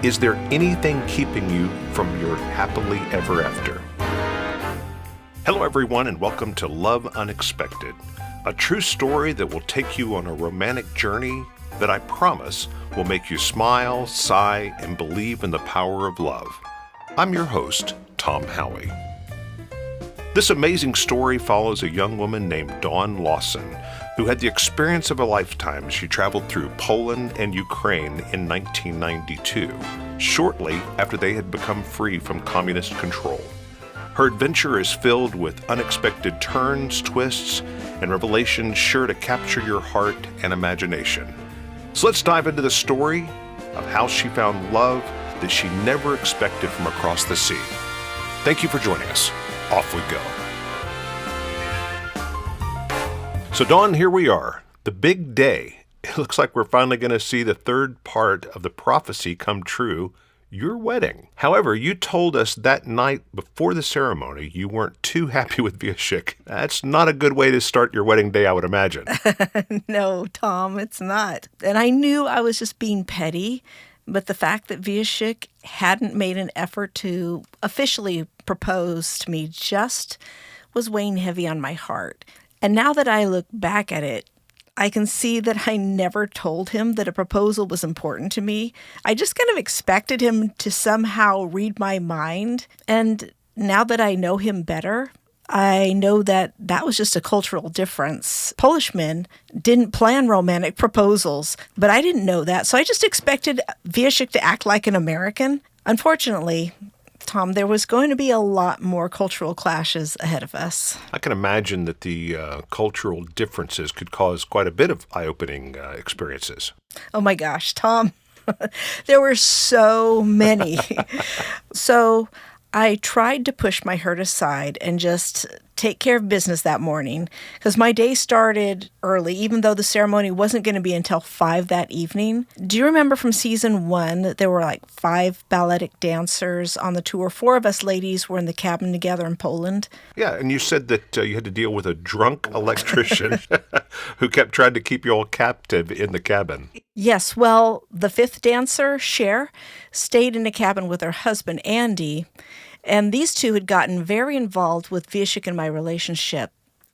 Is there anything keeping you from your happily ever after? Hello, everyone, and welcome to Love Unexpected, a true story that will take you on a romantic journey that I promise will make you smile, sigh, and believe in the power of love. I'm your host, Tom Howie. This amazing story follows a young woman named Dawn Lawson, who had the experience of a lifetime as she traveled through Poland and Ukraine in 1992, shortly after they had become free from communist control. Her adventure is filled with unexpected turns, twists, and revelations sure to capture your heart and imagination. So let's dive into the story of how she found love that she never expected from across the sea. Thank you for joining us. Off we go. So Dawn, here we are, the big day. It looks like we're finally going to see the third part of the prophecy come true, your wedding. However, you told us that night before the ceremony you weren't too happy with Wiesiek. That's not a good way to start your wedding day, I would imagine. No, Tom, it's not. And I knew I was just being petty, but the fact that Wiesiek hadn't made an effort to officially propose to me just was weighing heavy on my heart. And now that I look back at it, I can see that I never told him that a proposal was important to me. I just kind of expected him to somehow read my mind. And now that I know him better, I know that that was just a cultural difference. Polish men didn't plan romantic proposals, but I didn't know that. So I just expected Wiesiek to act like an American. Unfortunately, Tom, there was going to be a lot more cultural clashes ahead of us. I can imagine that the cultural differences could cause quite a bit of eye-opening experiences. Oh my gosh, Tom, there were so many. So I tried to push my hurt aside and just take care of business that morning because my day started early, even though the ceremony wasn't going to be until 5 that evening. Do you remember from season 1 that there were like 5 balletic dancers on the tour? 4 of us ladies were in the cabin together in Poland. Yeah, and you said that you had to deal with a drunk electrician who kept trying to keep you all captive in the cabin. Yes, well, the 5th dancer, Cher, stayed in the cabin with her husband, Andy. And these two had gotten very involved with Wiesiek and my relationship.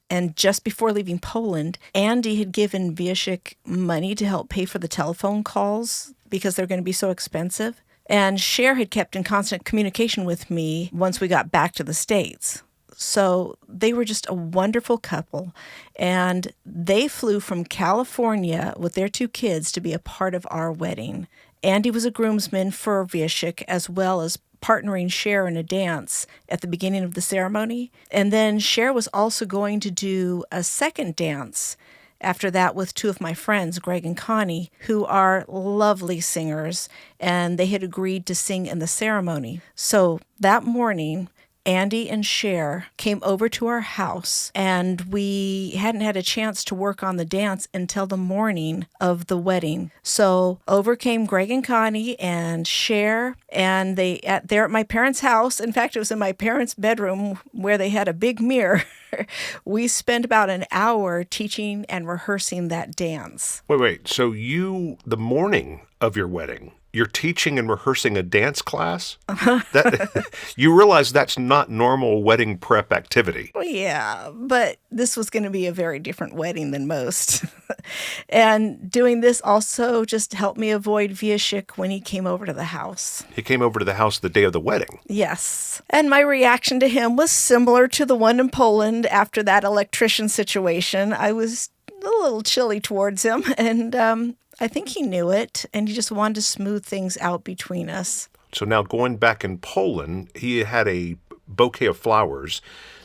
And just before leaving Poland, Andy had given Wiesiek money to help pay for the telephone calls because they're going to be so expensive. And Cher had kept in constant communication with me once we got back to the States. So they were just a wonderful couple. And they flew from California with their 2 kids to be a part of our wedding. Andy was a groomsman for Wiesiek as well as partnering Cher in a dance at the beginning of the ceremony. And then Cher was also going to do a second dance after that with 2 of my friends, Greg and Connie, who are lovely singers, and they had agreed to sing in the ceremony. So that morning, Andy and Cher came over to our house, and we hadn't had a chance to work on the dance until the morning of the wedding. So over came Greg and Connie and Cher, and they're at my parents' house. In fact, it was in my parents' bedroom where they had a big mirror. We spent about an hour teaching and rehearsing that dance. Wait. So the morning of your wedding, you're teaching and rehearsing a dance class? You realize that's not normal wedding prep activity. Well, yeah, but this was going to be a very different wedding than most. And doing this also just helped me avoid Wiesiek when he came over to the house. He came over to the house the day of the wedding. Yes. And my reaction to him was similar to the one in Poland after that electrician situation. I was a little chilly towards him, and I think he knew it, and he just wanted to smooth things out between us. So now going back in Poland, he had a bouquet of flowers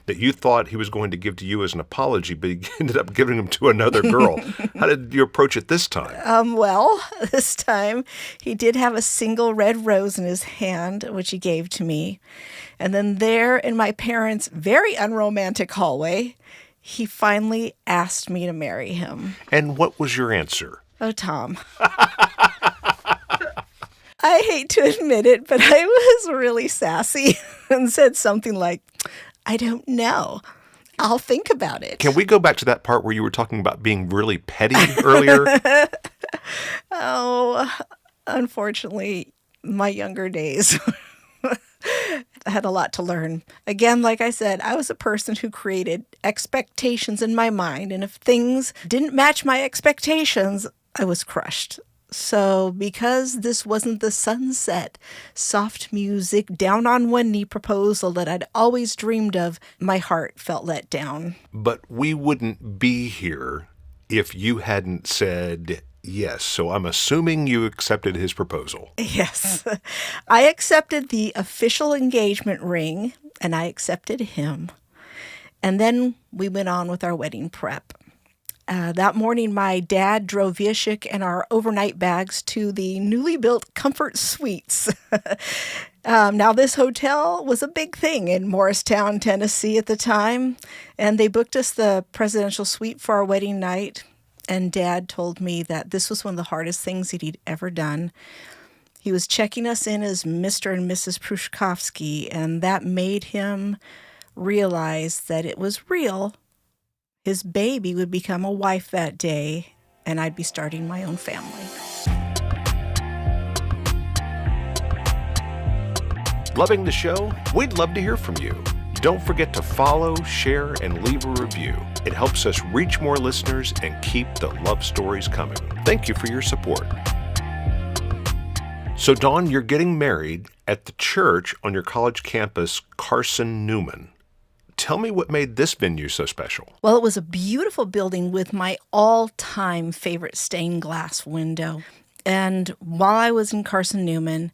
that you thought he was going to give to you as an apology, but he ended up giving them to another girl. How did you approach it this time? Well, this time he did have a single red rose in his hand, which he gave to me. And then there in my parents' very unromantic hallway, he finally asked me to marry him. And what was your answer? Oh, Tom. I hate to admit it, but I was really sassy and said something like, I don't know. I'll think about it. Can we go back to that part where you were talking about being really petty earlier? Oh, unfortunately, my younger days. I had a lot to learn. Again, like I said, I was a person who created expectations in my mind, and if things didn't match my expectations, I was crushed. So because this wasn't the sunset, soft music, down on one knee proposal that I'd always dreamed of, my heart felt let down. But we wouldn't be here if you hadn't said yes. So I'm assuming you accepted his proposal. Yes. I accepted the official engagement ring, and I accepted him. And then we went on with our wedding prep. That morning, my dad drove Vieshik and our overnight bags to the newly built Comfort Suites. Now, this hotel was a big thing in Morristown, Tennessee at the time, and they booked us the presidential suite for our wedding night. And Dad told me that this was one of the hardest things that he'd ever done. He was checking us in as Mr. and Mrs. Prushkovsky, and that made him realize that it was real. His baby would become a wife that day, and I'd be starting my own family. Loving the show? We'd love to hear from you. Don't forget to follow, share, and leave a review. It helps us reach more listeners and keep the love stories coming. Thank you for your support. So, Dawn, you're getting married at the church on your college campus, Carson Newman. Tell me what made this venue so special. Well, it was a beautiful building with my all-time favorite stained glass window. And while I was in Carson Newman,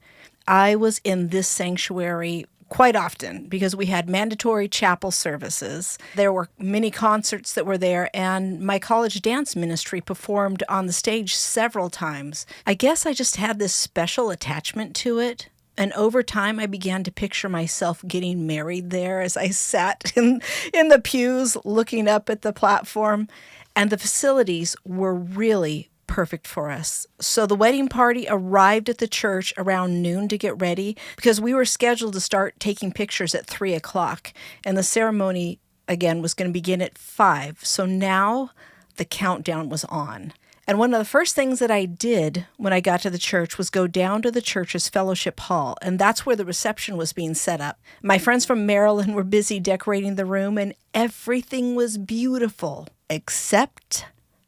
I was in this sanctuary quite often because we had mandatory chapel services. There were many concerts that were there, and my college dance ministry performed on the stage several times. I guess I just had this special attachment to it. And over time, I began to picture myself getting married there as I sat in the pews looking up at the platform. And the facilities were really perfect for us. So the wedding party arrived at the church around noon to get ready because we were scheduled to start taking pictures at 3 o'clock. And the ceremony, again, was going to begin at 5. So now the countdown was on. And one of the first things that I did when I got to the church was go down to the church's fellowship hall, and that's where the reception was being set up. My friends from Maryland were busy decorating the room, and everything was beautiful except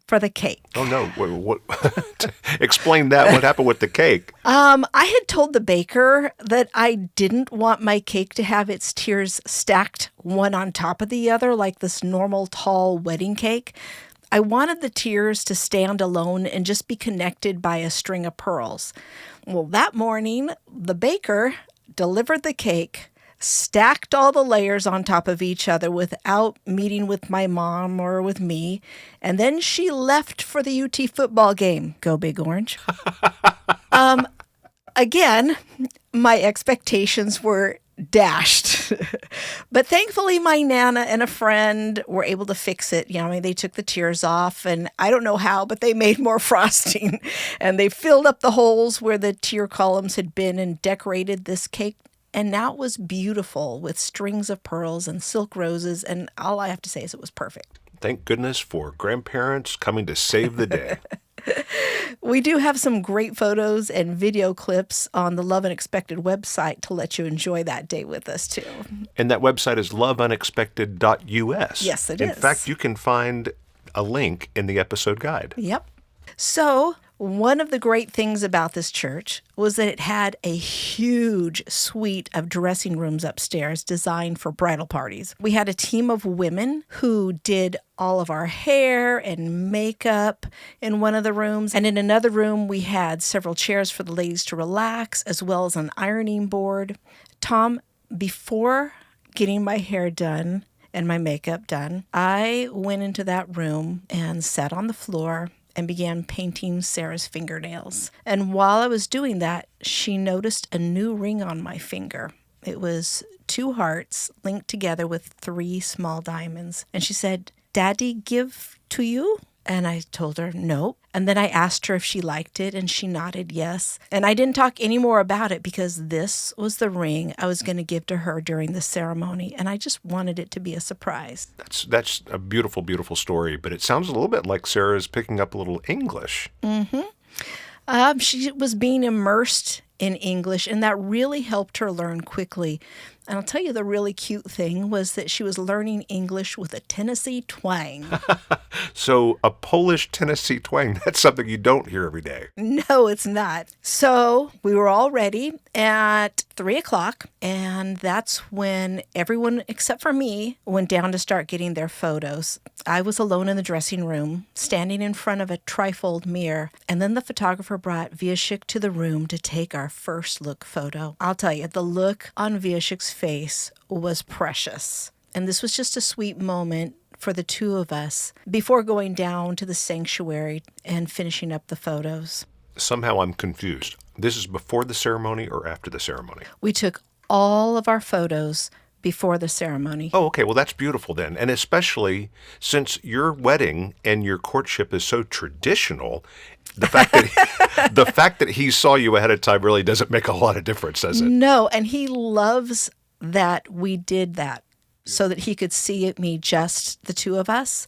for the cake. Oh, no. What? Explain that. What happened with the cake? I had told the baker that I didn't want my cake to have its tiers stacked one on top of the other like this normal tall wedding cake. I wanted the tiers to stand alone and just be connected by a string of pearls. Well, that morning, the baker delivered the cake, stacked all the layers on top of each other without meeting with my mom or with me, and then she left for the UT football game. Go Big Orange. Again, my expectations were dashed. But thankfully, my Nana and a friend were able to fix it. They took the tiers off, and I don't know how, but they made more frosting. And they filled up the holes where the tier columns had been and decorated this cake. And now it was beautiful with strings of pearls and silk roses. And all I have to say is it was perfect. Thank goodness for grandparents coming to save the day. We do have some great photos and video clips on the Love Unexpected website to let you enjoy that day with us, too. And that website is loveunexpected.us. Yes, it is. In fact, you can find a link in the episode guide. Yep. So one of the great things about this church was that it had a huge suite of dressing rooms upstairs designed for bridal parties. We had a team of women who did all of our hair and makeup in one of the rooms. And in another room, we had several chairs for the ladies to relax, as well as an ironing board. Tom, before getting my hair done and my makeup done, I went into that room and sat on the floor and began painting Sarah's fingernails. And while I was doing that, she noticed a new ring on my finger. It was 2 hearts linked together with 3 small diamonds. And she said, "Daddy give to you?" And I told her no. And then I asked her if she liked it, and she nodded yes. And I didn't talk any more about it because this was the ring I was going to give to her during the ceremony, and I just wanted it to be a surprise. That's a beautiful, beautiful story, but it sounds a little bit like Sarah's picking up a little English. Mm-hmm. She was being immersed in English, and that really helped her learn quickly. And I'll tell you, the really cute thing was that she was learning English with a Tennessee twang. So a Polish Tennessee twang, that's something you don't hear every day. No, it's not. So we were all ready at 3 o'clock, and that's when everyone except for me went down to start getting their photos. I was alone in the dressing room, standing in front of a trifold mirror, and then the photographer brought Viashik to the room to take our first look photo. I'll tell you, the look on Viashik's face was precious. And this was just a sweet moment for the two of us before going down to the sanctuary and finishing up the photos. Somehow I'm confused. This is before the ceremony or after the ceremony? We took all of our photos before the ceremony. Oh, okay. Well, that's beautiful then. And especially since your wedding and your courtship is so traditional, the fact that he saw you ahead of time really doesn't make a lot of difference, does it? No, and he loves that we did that so that he could see me, just the two of us.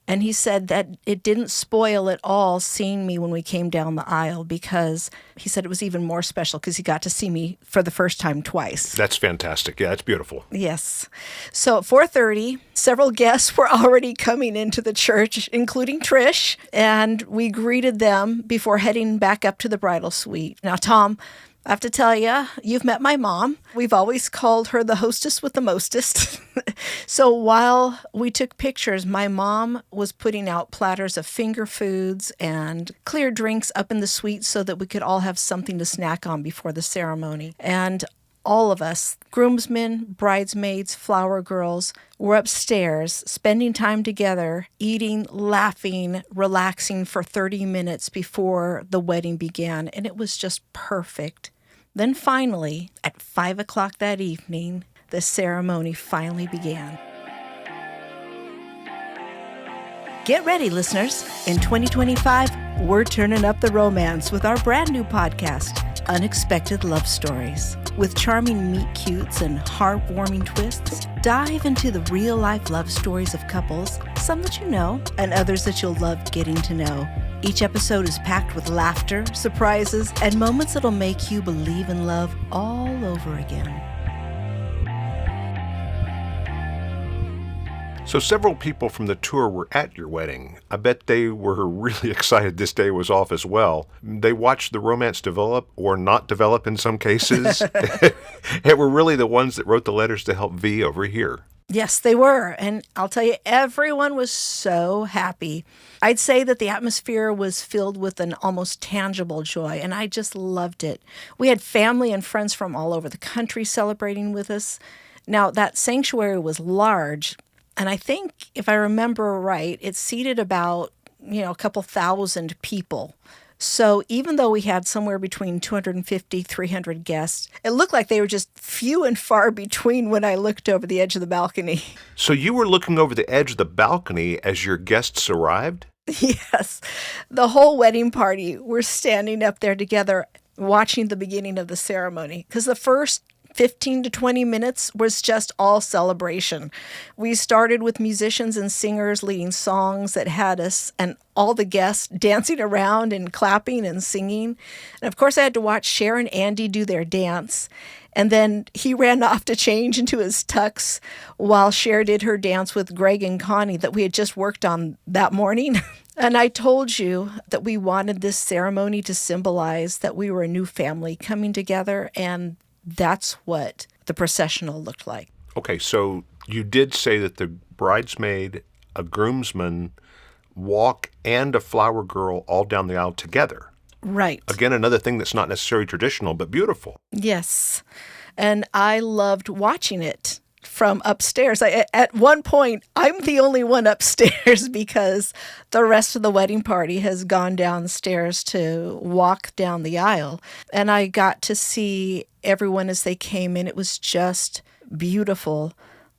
And he said that it didn't spoil at all seeing me when we came down the aisle, because he said it was even more special because he got to see me for the first time twice. That's fantastic. Yeah, it's beautiful. Yes. So at 4:30, several guests were already coming into the church, including Trish, and we greeted them before heading back up to the bridal suite. Now, Tom, I have to tell you, you've met my mom. We've always called her the hostess with the mostest. So while we took pictures, my mom was putting out platters of finger foods and clear drinks up in the suite so that we could all have something to snack on before the ceremony. And all of us, groomsmen, bridesmaids, flower girls, were upstairs spending time together, eating, laughing, relaxing for 30 minutes before the wedding began. And it was just perfect. Then finally, at 5 o'clock that evening, the ceremony finally began. Get ready, listeners. In 2025, we're turning up the romance with our brand new podcast, Unexpected Love Stories. With charming meet-cutes and heartwarming twists, dive into the real-life love stories of couples, some that you know, and others that you'll love getting to know. Each episode is packed with laughter, surprises, and moments that'll make you believe in love all over again. So several people from the tour were at your wedding. I bet they were really excited this day was off as well. They watched the romance develop or not develop in some cases. And were really the ones that wrote the letters to help V over here. Yes, they were. And I'll tell you, everyone was so happy. I'd say that the atmosphere was filled with an almost tangible joy, and I just loved it. We had family and friends from all over the country celebrating with us. Now, that sanctuary was large, and I think, if I remember right, it seated about, a couple thousand people. So even though we had somewhere between 250, 300 guests, it looked like they were just few and far between when I looked over the edge of the balcony. So you were looking over the edge of the balcony as your guests arrived? Yes. The whole wedding party were standing up there together watching the beginning of the ceremony, because the first 15 to 20 minutes was just all celebration. We started with musicians and singers leading songs that had us and all the guests dancing around and clapping and singing. And of course, I had to watch Cher and Andy do their dance. And then he ran off to change into his tux while Cher did her dance with Greg and Connie that we had just worked on that morning. And I told you that we wanted this ceremony to symbolize that we were a new family coming together, and that's what the processional looked like. Okay, so you did say that the bridesmaid, a groomsman, walk, and a flower girl all down the aisle together. Right. Again, another thing that's not necessarily traditional, but beautiful. Yes. And I loved watching it from upstairs. At one point, I'm the only one upstairs because the rest of the wedding party has gone downstairs to walk down the aisle. And I got to see everyone as they came in. It was just beautiful.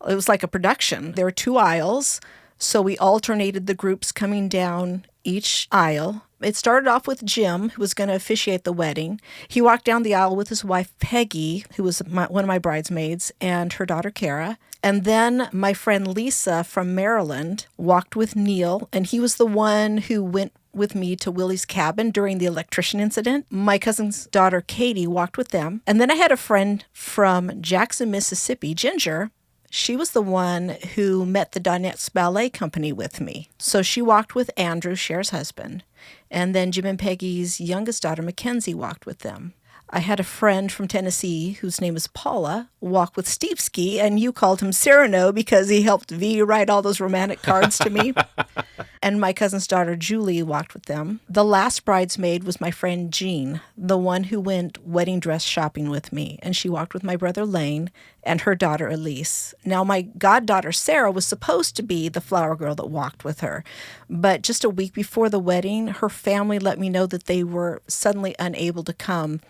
It was like a production. There were 2 aisles, so we alternated the groups coming down each aisle. It started off with Jim, who was going to officiate the wedding. He walked down the aisle with his wife, Peggy, who was one of my bridesmaids, and her daughter, Kara. And then my friend Lisa from Maryland walked with Neil, and he was the one who went with me to Willie's cabin during the electrician incident. My cousin's daughter, Katie, walked with them. And then I had a friend from Jackson, Mississippi, Ginger. She was the one who met the Donettes Ballet Company with me. So she walked with Andrew, Cher's husband. And then Jim and Peggy's youngest daughter, Mackenzie, walked with them. I had a friend from Tennessee whose name is Paula walk with Steve Ski, and you called him Cyrano because he helped V write all those romantic cards to me. And my cousin's daughter, Julie, walked with them. The last bridesmaid was my friend Jean, the one who went wedding dress shopping with me, and she walked with my brother Lane and her daughter Elise. Now, my goddaughter Sarah was supposed to be the flower girl that walked with her, but just a week before the wedding, her family let me know that they were suddenly unable to come.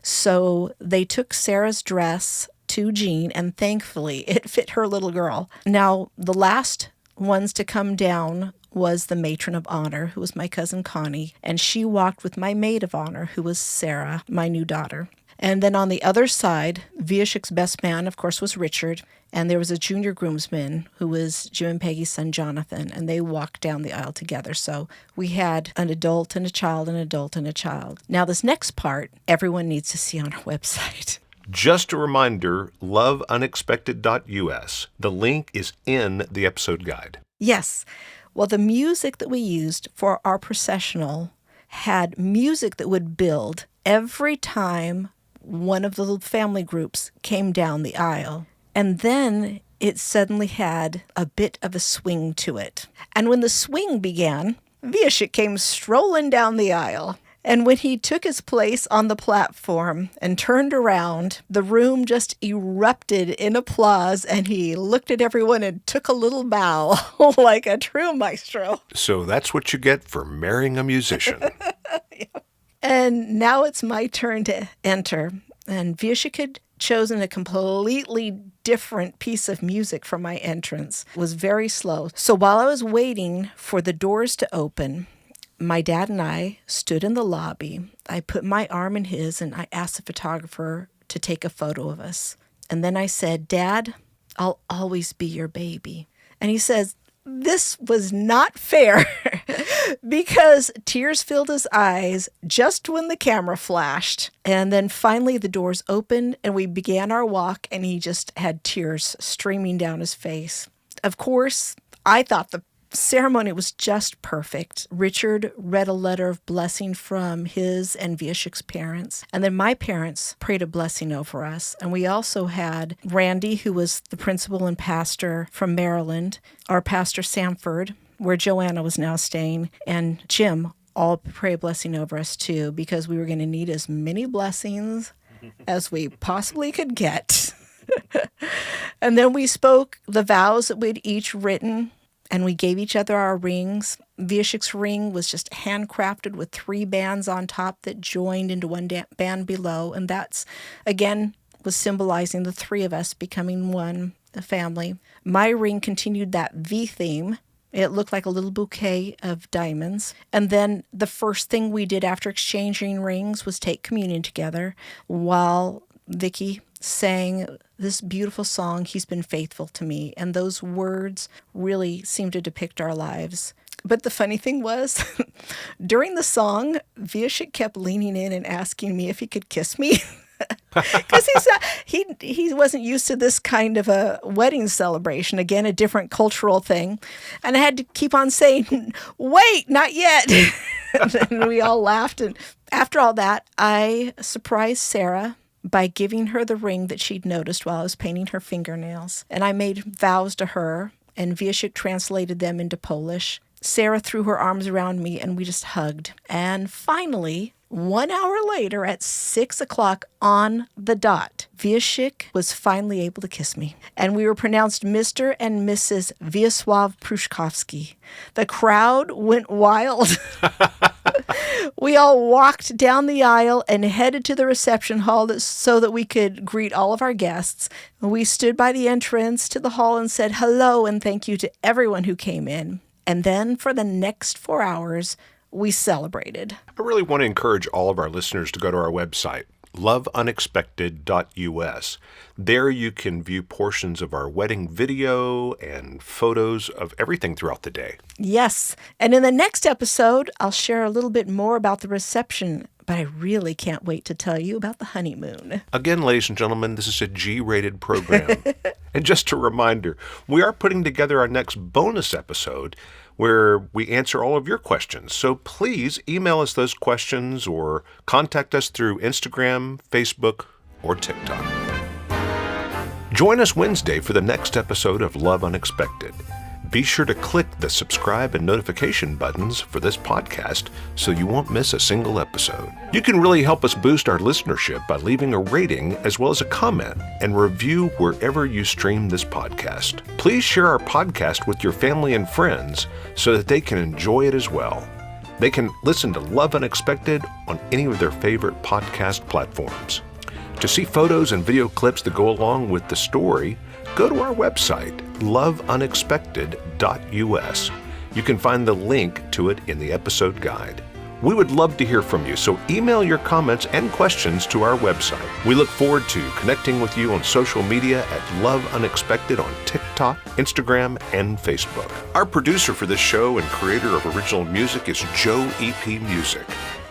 So they took Sarah's dress to Jean, and thankfully it fit her little girl. Now, the last ones to come down was the matron of honor, who was my cousin Connie, and she walked with my maid of honor, who was Sarah, my new daughter. And then on the other side, Viashik's best man, of course, was Richard, and there was a junior groomsman who was Jim and Peggy's son, Jonathan, and they walked down the aisle together. So we had an adult and a child, an adult and a child. Now, this next part, everyone needs to see on our website. Just a reminder, loveunexpected.us. The link is in the episode guide. Yes. Well, the music that we used for our processional had music that would build every time one of the little family groups came down the aisle. And then it suddenly had a bit of a swing to it. And when the swing began, Viashik came strolling down the aisle. And when he took his place on the platform and turned around, the room just erupted in applause, and he looked at everyone and took a little bow like a true maestro. So that's what you get for marrying a musician. And now it's my turn to enter. And Viashik had chosen a completely different piece of music for my entrance. It was very slow. So while I was waiting for the doors to open, my dad and I stood in the lobby. I put my arm in his and I asked the photographer to take a photo of us. And then I said, "Dad, I'll always be your baby." And he says, this was not fair because tears filled his eyes just when the camera flashed. And then finally the doors opened and we began our walk, and he just had tears streaming down his face. Of course, I thought the ceremony was just perfect. Richard read a letter of blessing from his and Viashik's parents. And then my parents prayed a blessing over us. And we also had Randy, who was the principal and pastor from Maryland, our pastor Sanford, where Joanna was now staying, and Jim all pray a blessing over us too, because we were going to need as many blessings as we possibly could get. And then we spoke the vows that we'd each written, and we gave each other our rings. Viashik's ring was just handcrafted with 3 bands on top that joined into one band below. And that's, again, was symbolizing the 3 of us becoming one, a family. My ring continued that V theme. It looked like a little bouquet of diamonds. And then the first thing we did after exchanging rings was take communion together while Vicky sang this beautiful song, "He's Been Faithful to Me." And those words really seemed to depict our lives. But the funny thing was, during the song, Viashik kept leaning in and asking me if he could kiss me. Because he wasn't used to this kind of a wedding celebration. Again, a different cultural thing. And I had to keep on saying, "Wait, not yet." And we all laughed. And after all that, I surprised Sarah by giving her the ring that she'd noticed while I was painting her fingernails. And I made vows to her, and Viashik translated them into Polish. Sarah threw her arms around me, and we just hugged. And finally, 1 hour later at 6 o'clock on the dot, Viashik was finally able to kiss me. And we were pronounced Mr. and Mrs. Wiesław Pruszkowski. The crowd went wild. We all walked down the aisle and headed to the reception hall so that we could greet all of our guests. We stood by the entrance to the hall and said hello and thank you to everyone who came in. And then for the next 4 hours, we celebrated. I really want to encourage all of our listeners to go to our website, loveunexpected.us. There you can view portions of our wedding video and photos of everything throughout the day. Yes. And in the next episode, I'll share a little bit more about the reception, but I really can't wait to tell you about the honeymoon. Again, ladies and gentlemen, this is a G-rated program. And just a reminder, we are putting together our next bonus episode where we answer all of your questions. So please email us those questions or contact us through Instagram, Facebook, or TikTok. Join us Wednesday for the next episode of Love Unexpected. Be sure to click the subscribe and notification buttons for this podcast so you won't miss a single episode. You can really help us boost our listenership by leaving a rating as well as a comment and review wherever you stream this podcast. Please share our podcast with your family and friends so that they can enjoy it as well. They can listen to Love Unexpected on any of their favorite podcast platforms. To see photos and video clips that go along with the story, go to our website, loveunexpected.us. You can find the link to it in the episode guide. We would love to hear from you, so email your comments and questions to our website. We look forward to connecting with you on social media at Love Unexpected on TikTok, Instagram, and Facebook. Our producer for this show and creator of original music is Joe E.P. Music.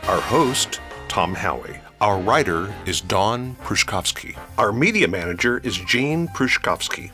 Our host, Tom Howie. Our writer is Dawn Prushkovsky. Our media manager is Jean Prushkovsky.